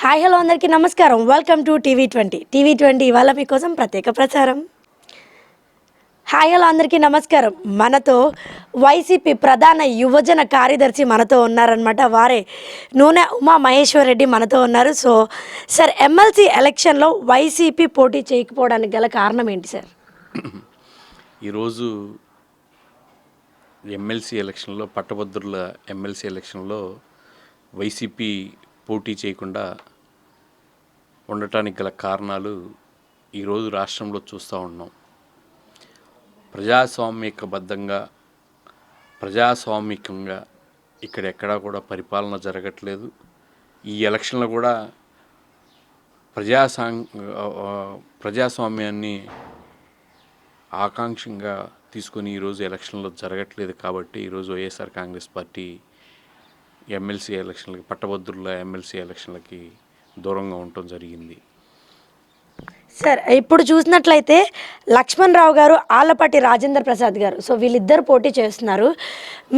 Hi hello అందరికీ నమస్కారం. Welcome to టీవీ20 ఇవాళ మీకోసం ప్రత్యేక ప్రచారం. హాయ్ హలో అందరికీ నమస్కారం. మనతో వైసీపీ ప్రధాన యువజన కార్యదర్శి మనతో ఉన్నారనమాట. వారే నూనె ఉమా మహేశ్వర్ రెడ్డి మనతో ఉన్నారు. సో సార్, ఎమ్మెల్సీ ఎలక్షన్లో వైసీపీ పోటీ చేయకపోవడానికి గల కారణం ఏంటి సార్? ఈరోజు ఎమ్మెల్సీ ఎలక్షన్లో పట్టభద్రుల ఎమ్మెల్సీ ఎలక్షన్లో వైసీపీ పోటీ చేయకుండా ఉండటానికి గల కారణాలు ఈరోజు రాష్ట్రంలో చూస్తూ ఉన్నాం. ప్రజాస్వామికంగా ఇక్కడెక్కడా కూడా పరిపాలన జరగట్లేదు. ఈ ఎలక్షన్లో కూడా ప్రజాస్వామ్యాన్ని ఆకాంక్షంగా తీసుకొని ఈరోజు ఎలక్షన్లో జరగట్లేదు. కాబట్టి ఈరోజు వైఎస్ఆర్ కాంగ్రెస్ పార్టీ ఎమ్మెల్సీ ఎలక్షన్లకి పట్టభద్రుల ఎమ్మెల్సీ ఎలక్షన్లకి దూరంగా ఉండటం జరిగింది. సార్, ఇప్పుడు చూసినట్లయితే లక్ష్మణ్ రావు గారు, ఆళ్లపాటి రాజేంద్ర ప్రసాద్ గారు, సో వీళ్ళిద్దరు పోటీ చేస్తున్నారు.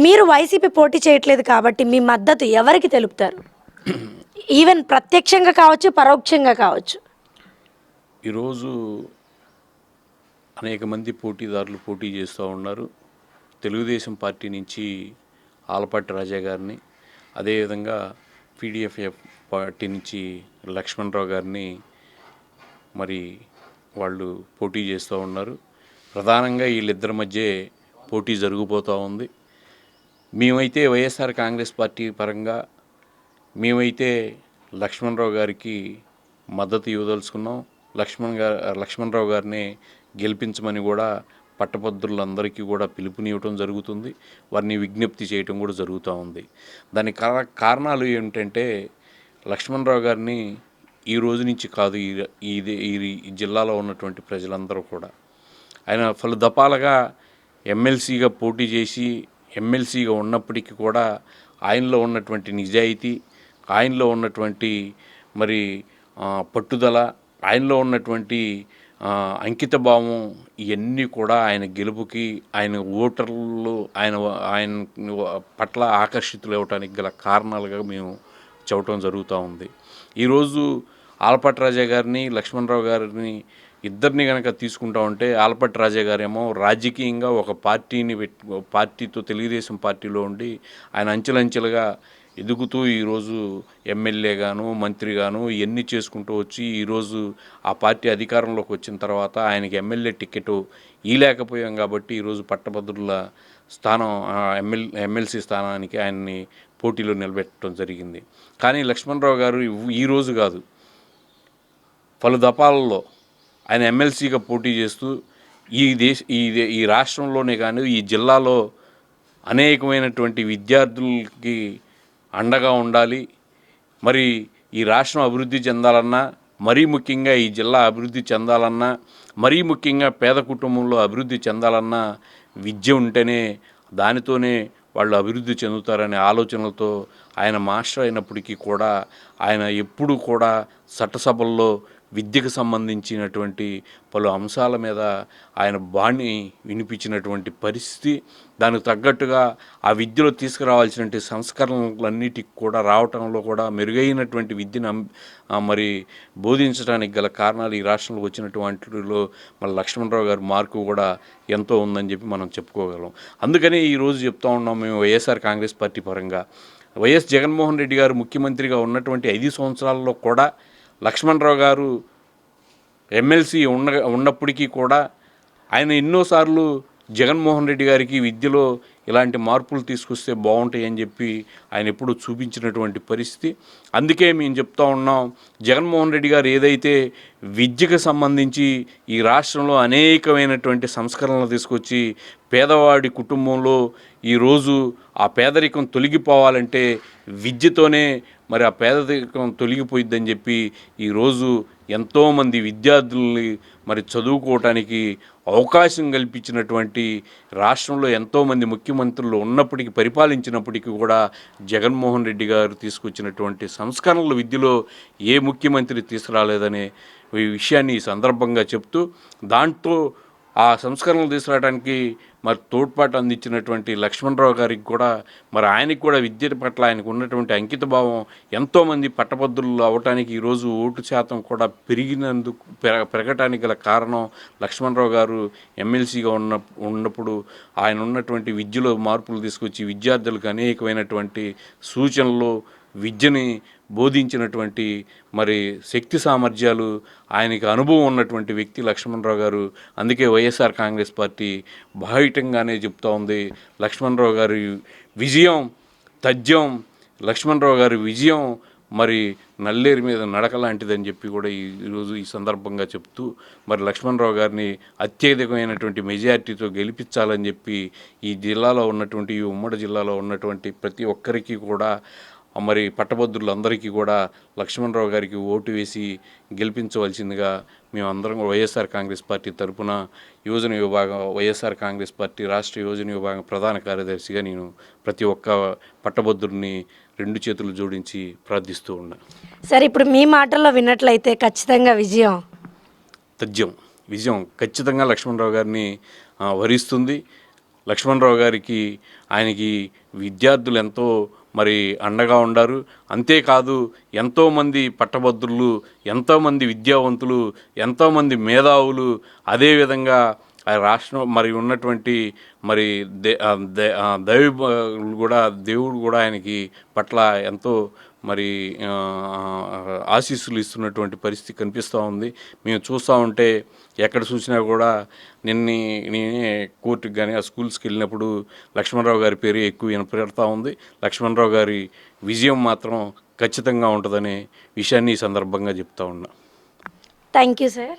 మీరు వైసీపీ పోటీ చేయట్లేదు కాబట్టి మీ మద్దతు ఎవరికి తెలుపుతారు? ఈవెన్ ప్రత్యక్షంగా కావచ్చు, పరోక్షంగా కావచ్చు. ఈరోజు అనేక మంది పోటీదారులు పోటీ చేస్తూ ఉన్నారు. తెలుగుదేశం పార్టీ నుంచి ఆళ్లపాటి రాజా గారిని, అదేవిధంగా పీడీఎఫ్ పార్టీ నుంచి లక్ష్మణ్ రావు గారిని మరి వాళ్ళు పోటీ చేస్తూ ఉన్నారు. ప్రధానంగా వీళ్ళిద్దరి మధ్య పోటీ జరిగిపోతూ ఉంది. మేమైతే వైఎస్ఆర్ కాంగ్రెస్ పార్టీ పరంగా మేమైతే లక్ష్మణ్ రావు గారికి మద్దతు ఇవ్వదలుచుకున్నాం. లక్ష్మణ్ రావు గారిని గెలిపించమని కూడా పట్టభద్రులందరికీ కూడా పిలుపునివ్వటం జరుగుతుంది. వారిని విజ్ఞప్తి చేయటం కూడా జరుగుతూ ఉంది. దానికి కారణాలు ఏమిటంటే, లక్ష్మణ్ రావు గారిని ఈ రోజు నుంచి కాదు, ఈ జిల్లాలో ఉన్నటువంటి ప్రజలందరూ కూడా ఆయన పలు దఫాలుగా ఎమ్మెల్సీగా పోటీ చేసి ఎమ్మెల్సీగా ఉన్నప్పటికీ కూడా ఆయనలో ఉన్నటువంటి నిజాయితీ, ఆయనలో ఉన్నటువంటి మరి పట్టుదల, ఆయనలో ఉన్నటువంటి అంకిత భావం, ఇవన్నీ కూడా ఆయన గెలుపుకి, ఆయన ఓటర్లు ఆయన పట్ల ఆకర్షితులు అవ్వటానికి గల కారణాలుగా మేము చెప్పడం జరుగుతూ ఉంది. ఈరోజు ఆళ్లపాటి రాజా గారిని, లక్ష్మణరావు గారిని ఇద్దరిని కనుక తీసుకుంటా ఉంటే, ఆళ్లపాటి రాజా గారేమో రాజకీయంగా ఒక పార్టీతో తెలుగుదేశం పార్టీలో ఉండి ఆయన అంచెలంచెలుగా ఎదుగుతూ ఈరోజు ఎమ్మెల్యేగాను, మంత్రిగాను ఇవన్నీ చేసుకుంటూ వచ్చి ఈరోజు ఆ పార్టీ అధికారంలోకి వచ్చిన తర్వాత ఆయనకి ఎమ్మెల్యే టికెట్ ఇవ్వలేకపోయాం. కాబట్టి ఈరోజు పట్టభద్రుల స్థానం ఎమ్మెల్సీ స్థానానికి ఆయన్ని పోటీలో నిలబెట్టడం జరిగింది. కానీ లక్ష్మణరావు గారు ఈరోజు కాదు, పలు దఫాలలో ఆయన ఎమ్మెల్సీగా పోటీ చేస్తూ ఈ రాష్ట్రంలోనే కానీ ఈ జిల్లాలో అనేకమైనటువంటి విద్యార్థులకి అండగా ఉండాలి. మరి ఈ రాష్ట్రం అభివృద్ధి చెందాలన్నా, మరీ ముఖ్యంగా ఈ జిల్లా అభివృద్ధి చెందాలన్నా, మరీ ముఖ్యంగా పేద కుటుంబంలో అభివృద్ధి చెందాలన్నా విద్య ఉంటేనే, దానితోనే వాళ్ళు అభివృద్ధి చెందుతారనే ఆలోచనలతో ఆయన మాస్టర్ అయినప్పటికీ కూడా ఆయన ఎప్పుడు కూడా చట్టసభల్లో విద్యకు సంబంధించినటువంటి పలు అంశాల మీద ఆయన బాణి వినిపించినటువంటి పరిస్థితి, దానికి తగ్గట్టుగా ఆ విద్యలో తీసుకురావాల్సినటువంటి సంస్కరణలన్నిటికి కూడా రావటంలో కూడా మెరుగైనటువంటి విద్యను మరి బోధించడానికి గల కారణాలు ఈ రాష్ట్రంలో వచ్చినటువంటిలో మన లక్ష్మణరావు గారి మార్కు కూడా ఎంతో ఉందని చెప్పి మనం చెప్పుకోగలం. అందుకని ఈరోజు చెప్తా ఉన్నాం మేము వైఎస్ఆర్ కాంగ్రెస్ పార్టీ పరంగా, వైఎస్ జగన్మోహన్ రెడ్డి గారు ముఖ్యమంత్రిగా ఉన్నటువంటి 5 సంవత్సరాల్లో కూడా లక్ష్మణరావు గారు ఎమ్మెల్సీ ఉన్నప్పటికీ కూడా ఆయన ఎన్నోసార్లు జగన్మోహన్ రెడ్డి గారికి విద్యలో ఇలాంటి మార్పులు తీసుకొస్తే బాగుంటాయని చెప్పి ఆయన ఎప్పుడూ చూపించినటువంటి పరిస్థితి. అందుకే మేము చెప్తా ఉన్నాం, జగన్మోహన్ రెడ్డి గారు ఏదైతే విద్యకు సంబంధించి ఈ రాష్ట్రంలో అనేకమైనటువంటి సంస్కరణలు తీసుకొచ్చి పేదవాడి కుటుంబంలో ఈరోజు ఆ పేదరికం తొలగిపోవాలంటే విద్యతోనే మరి ఆ పేదరికం తొలగిపోయిద్దని చెప్పి ఈరోజు ఎంతోమంది విద్యార్థుల్ని మరి చదువుకోవటానికి అవకాశం కల్పించినటువంటి రాష్ట్రంలో ఎంతోమంది ముఖ్యమంత్రులు ఉన్నప్పటికీ, పరిపాలించినప్పటికీ కూడా జగన్మోహన్ రెడ్డి గారు తీసుకొచ్చినటువంటి సంస్కరణలు విద్యలో ఏ ముఖ్యమంత్రి తీసుకురాలేదనే ఈ విషయాన్ని ఈ సందర్భంగా చెప్తూ, దాంట్లో ఆ సంస్కరణలు తీసుకురావడానికి మరి తోడ్పాటు అందించినటువంటి లక్ష్మణరావు గారికి కూడా మరి ఆయనకి కూడా విద్య పట్ల ఆయనకు ఉన్నటువంటి అంకిత భావం ఎంతోమంది పట్టభద్రులు అవటానికి ఈరోజు ఓటు శాతం కూడా పెరగటానికి గల కారణం లక్ష్మణరావు గారు ఎమ్మెల్సీగా ఉన్నప్పుడు ఆయన ఉన్నటువంటి విద్యలో మార్పులు తీసుకొచ్చి విద్యార్థులకు అనేకమైనటువంటి సూచనలు విద్యని బోధించినటువంటి మరి శక్తి సామర్థ్యాలు ఆయనకి అనుభవం ఉన్నటువంటి వ్యక్తి లక్ష్మణరావు గారు. అందుకే వైఎస్ఆర్ కాంగ్రెస్ పార్టీ బాహిటంగానే చెప్తా ఉంది లక్ష్మణరావు గారి విజయం తథ్యం, లక్ష్మణరావు గారి విజయం మరి నల్లేరు మీద నడక లాంటిదని చెప్పి కూడా ఈరోజు ఈ సందర్భంగా చెప్తూ మరి లక్ష్మణరావు గారిని అత్యధికమైనటువంటి మెజార్టీతో గెలిపించాలని చెప్పి ఈ జిల్లాలో ఉన్నటువంటి ఈ ఉమ్మడి జిల్లాలో ఉన్నటువంటి ప్రతి ఒక్కరికి కూడా మరి పట్టభద్రులందరికీ కూడా లక్ష్మణరావు గారికి ఓటు వేసి గెలిపించవలసిందిగా మేమందరం వైఎస్ఆర్ కాంగ్రెస్ పార్టీ తరఫున యువజన విభాగం వైఎస్ఆర్ కాంగ్రెస్ పార్టీ రాష్ట్ర యువజన విభాగం ప్రధాన కార్యదర్శిగా నేను ప్రతి ఒక్క పట్టభద్రుడిని రెండు చేతులు జోడించి ప్రార్థిస్తూ ఉన్నాను. సార్, ఇప్పుడు మీ మాటల్లో విన్నట్లయితే ఖచ్చితంగా విజయం ఖచ్చితంగా లక్ష్మణరావు గారిని వరిస్తుంది. లక్ష్మణరావు గారికి ఆయనకి విద్యార్థులు ఎంతో మరి అండగా ఉండారు. అంతేకాదు ఎంతోమంది పట్టభద్రులు, ఎంతోమంది విద్యావంతులు, ఎంతోమంది మేధావులు, అదేవిధంగా రాష్ట్రం మరి ఉన్నటువంటి మరి దేవుడు కూడా ఆయనకి పట్ల ఎంతో మరి ఆశీస్సులు ఇస్తున్నటువంటి పరిస్థితి కనిపిస్తూ ఉంది. మేము చూస్తూ ఉంటే ఎక్కడ చూసినా కూడా నేనే కోర్టుకి కానీ ఆ స్కూల్స్కి వెళ్ళినప్పుడు లక్ష్మణరావు గారి పేరు ఎక్కువ వినపడుతూ ఉంది. లక్ష్మణరావు గారి విజయం మాత్రం ఖచ్చితంగా ఉంటుందనే విషయాన్ని ఈ సందర్భంగా చెప్తా ఉన్నా. Thank you sir.